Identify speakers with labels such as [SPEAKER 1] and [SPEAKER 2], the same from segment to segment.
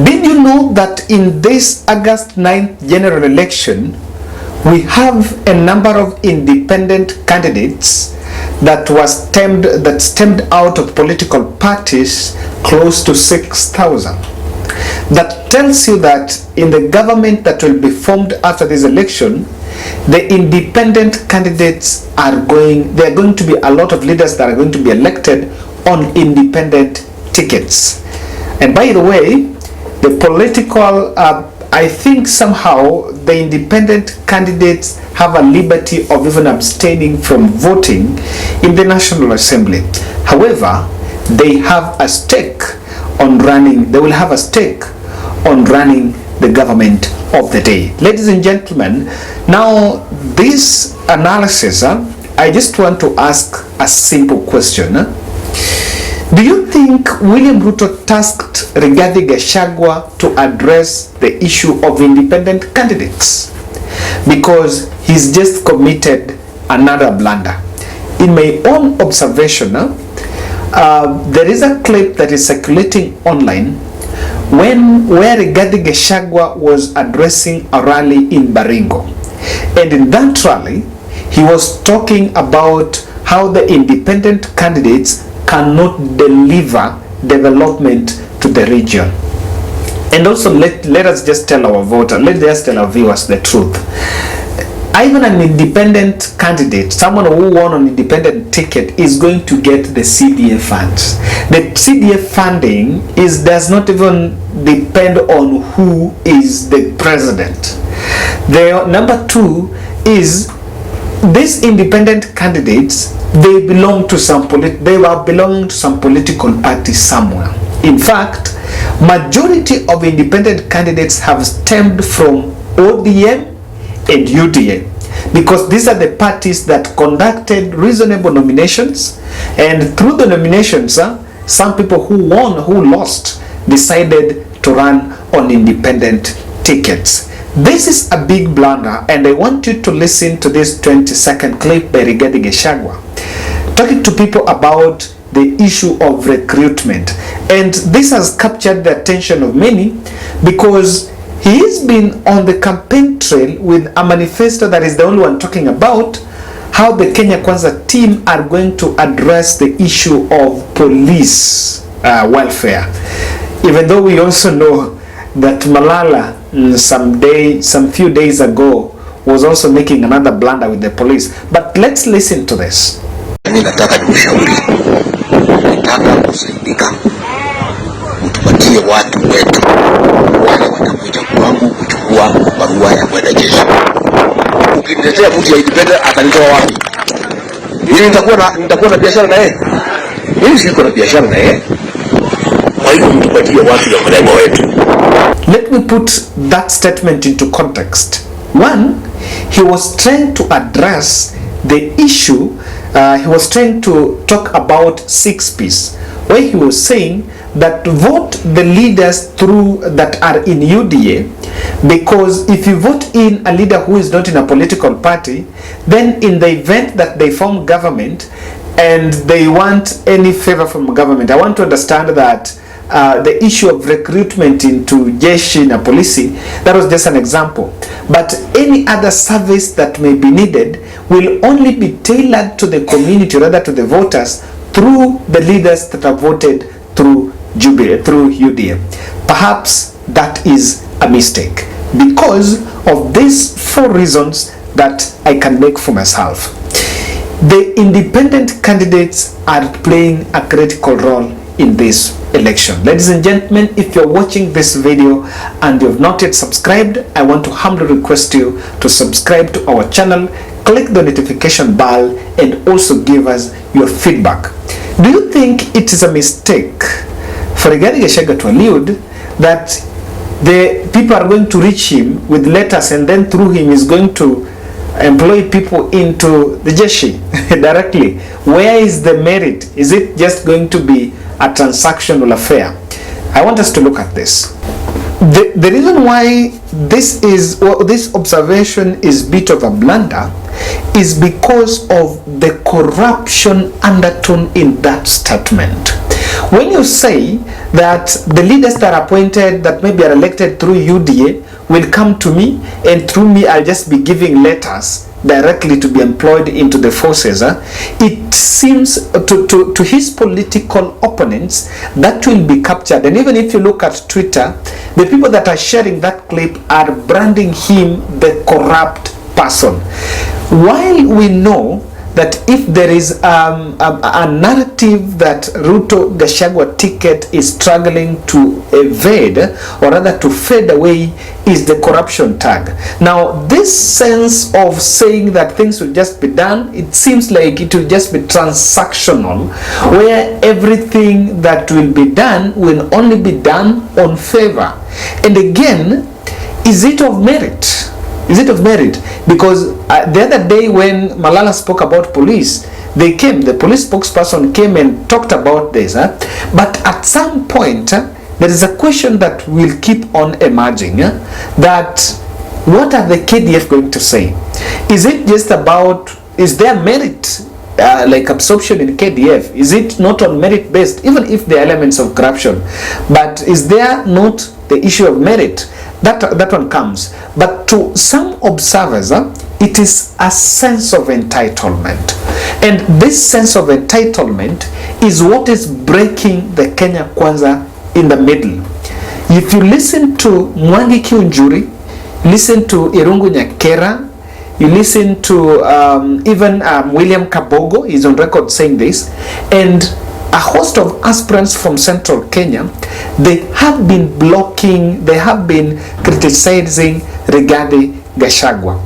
[SPEAKER 1] Did you know that in this August 9th general election, we have a number of independent candidates that stemmed out of political parties close to 6,000. That tells you that in the government that will be formed after this election, the independent candidates there are going to be a lot of leaders that are going to be elected on independent tickets. And by the way, the political, I think somehow the independent candidates have a liberty of even abstaining from voting in the National Assembly. However, they have a stake on running, they will have a stake on running the government of the day. Ladies and gentlemen, now this analysis, I just want to ask a simple question. Do you think William Ruto tasked Rigathi Gachagua to address the issue of independent candidates? Because he's just committed another blunder. In my own observation, there is a clip that is circulating online where Rigathi Gachagua was addressing a rally in Baringo. And in that rally, he was talking about how the independent candidates cannot deliver development to the region. And also let us just tell our voters, let us tell our viewers the truth. Even an independent candidate, someone who won an independent ticket, is going to get the CDA funds. The CDA funding does not even depend on who is the president. The number two is these independent candidates, they belong to some belonging to some political party somewhere. In fact, majority of independent candidates have stemmed from ODM and UDA, because these are the parties that conducted reasonable nominations, and through the nominations, some people who lost, decided to run on independent tickets. This is a big blunder, and I want you to listen to this 20-second clip by Rigathi Gachagua talking to people about the issue of recruitment. And this has captured the attention of many because he has been on the campaign trail with a manifesto that is the only one talking about how the Kenya Kwanza team are going to address the issue of police welfare. Even though we also know that Malala some few days ago was also making another blunder with the police. But let's listen to this.
[SPEAKER 2] Nataka nikushauri, nataka kusaidika, utupatie watu wetu wale watakuja kwangu kuchukua barua ya kwenda jeshi. Ukiniletea mtu ya independent atanitoa wapi? Mimi nitakuwa na biashara na yeye? Mimi siko na biashara na yeye. Kwa hivyo mtupatie watu ya mrengo wetu.
[SPEAKER 1] Let me put that statement into context. One, he was trying to address the issue. He was trying to talk about 6 P's, where he was saying that vote the leaders through that are in UDA, because if you vote in a leader who is not in a political party, then in the event that they form government and they want any favor from government, I want to understand that the issue of recruitment into jeshi na polisi, that was just an example, but any other service that may be needed will only be tailored to the community, rather to the voters, through the leaders that are voted through UDA. Perhaps that is a mistake because of these 4 reasons that I can make for myself. The independent candidates are playing a critical role in this election. Ladies and gentlemen, if you're watching this video and you've not yet subscribed, I want to humbly request you to subscribe to our channel, click the notification bell, and also give us your feedback. Do you think it is a mistake for Rigathi Gachagua to allude that the people are going to reach him with letters and then through him is going to employ people into the jeshi directly? Where is the merit? Is it just going to be a transactional affair? I want us to look at this. The reason why this observation is a bit of a blunder is because of the corruption undertone in that statement. When you say that the leaders that are appointed, that maybe are elected through UDA, will come to me, and through me I'll just be giving letters directly to be employed into the forces, it seems to his political opponents that will be captured. And even if you look at Twitter, the people that are sharing that clip are branding him the corrupt person. While we know that if there is a narrative that Ruto Gachagua ticket is struggling to evade, or rather to fade away, is the corruption tag. Now, this sense of saying that things will just be done, it seems like it will just be transactional, where everything that will be done will only be done on favor. And again, is it of merit? Is it of merit? Because the other day when Malala spoke about police, the police spokesperson came and talked about this. But at some point, there is a question that will keep on emerging, that what are the KDF going to say? Is it just about, is there merit, like absorption in KDF? Is it not on merit based, even if there are elements of corruption? But is there not the issue of merit? That one comes. But to some observers, it is a sense of entitlement. And this sense of entitlement is what is breaking the Kenya Kwanza in the middle. If you listen to Mwangi Kiunjuri, listen to Irungu Nyakera, you listen to even William Kabogo, he's on record saying this, and a host of aspirants from central Kenya, they have been blocking, they have been criticizing Rigathi Gachagua.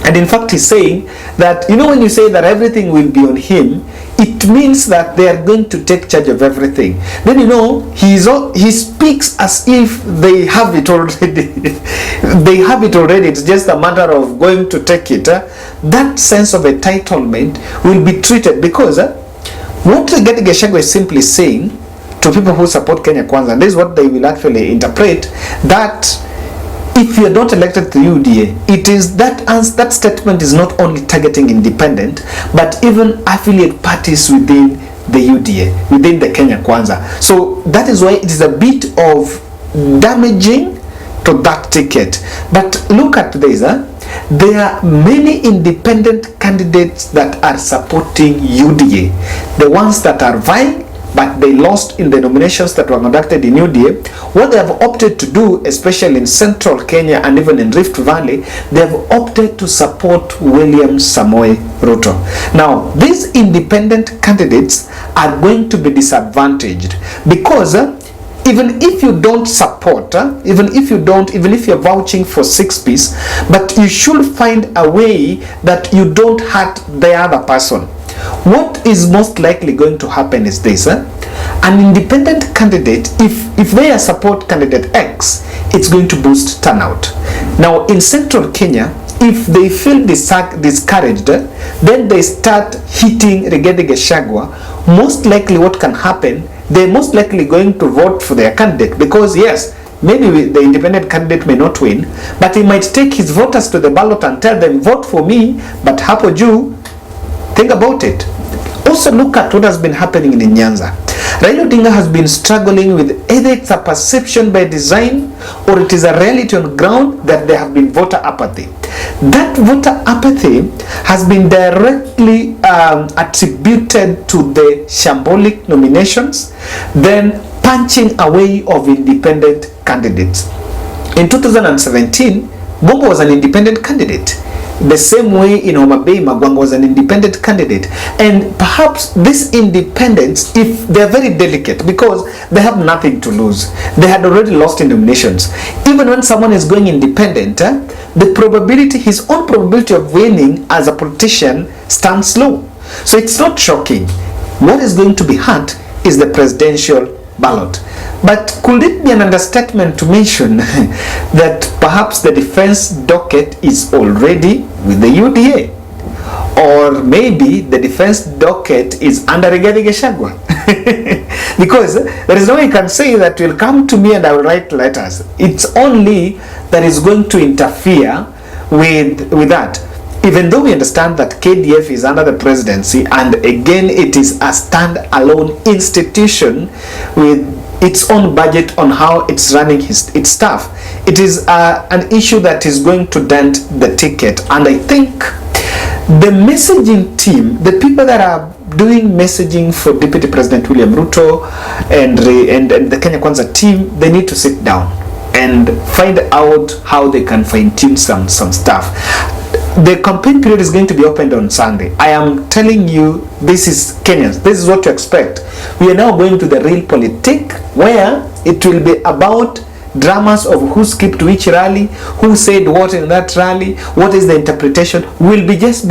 [SPEAKER 1] And in fact, he's saying that, you know, when you say that everything will be on him, it means that they are going to take charge of everything. Then, you know, he speaks as if they have it already. They have it already. It's just a matter of going to take it. That sense of entitlement will be treated, because what Rigathi Gachagua is simply saying to people who support Kenya Kwanza, and this is what they will actually interpret, that if you're not elected to UDA, it is that statement is not only targeting independent, but even affiliate parties within the UDA, within the Kenya Kwanza. So that is why it is a bit of damaging to that ticket. But look at this, there are many independent candidates that are supporting UDA. The ones that are vying, but they lost in the nominations that were conducted in UDA. What they have opted to do, especially in central Kenya and even in Rift Valley, they have opted to support William Samoei Ruto. Now, these independent candidates are going to be disadvantaged, because even if you don't support, even if you're vouching for 6-piece, but you should find a way that you don't hurt the other person. What is most likely going to happen is this: an independent candidate, if they support candidate X, it's going to boost turnout. Now, in central Kenya, if they feel discouraged, then they start hitting Rigathi Gachagua. Most likely what can happen, they're most likely going to vote for their candidate, because yes, maybe the independent candidate may not win, but he might take his voters to the ballot and tell them, vote for me, but hapo juu, think about it. Also look at what has been happening in Nyanza. Raila Odinga has been struggling with either it's a perception by design, or it is a reality on ground that there have been voter apathy. That voter apathy has been directly attributed to the shambolic nominations, then punching away of independent candidates. In 2017, Bongo was an independent candidate. The same way in Homa Bay, Magwanga was an independent candidate. And perhaps these independents, if they're very delicate, because they have nothing to lose. They had already lost in nominations. Even when someone is going independent, the probability, his own probability of winning as a politician stands low. So it's not shocking. What is going to be hurt is the presidential ballot. But could it be an understatement to mention that perhaps the defense docket is already with the UDA? Or maybe the defense docket is under Rigathi Gachagua? Because there is no way you can say that you'll come to me and I will write letters. It's only that is going to interfere with that. even though we understand that KDF is under the presidency, and again it is a stand-alone institution with its own budget on how it's running its staff, it is an issue that is going to dent the ticket. And I think the messaging team, the people that are doing messaging for Deputy President William Ruto and the Kenya Kwanza team, they need to sit down and find out how they can fine-tune some stuff. The campaign period is going to be opened on Sunday. I am telling you, this is Kenyans. This is what to expect. We are now going to the real politic, where it will be about dramas of who skipped which rally, who said what in that rally, what is the interpretation. We'll just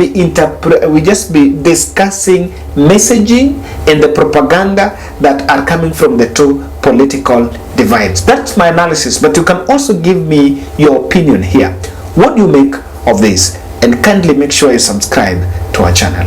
[SPEAKER 1] be discussing messaging and the propaganda that are coming from the two political divides. That's my analysis, but you can also give me your opinion here. What do you make of this? And kindly make sure you subscribe to our channel.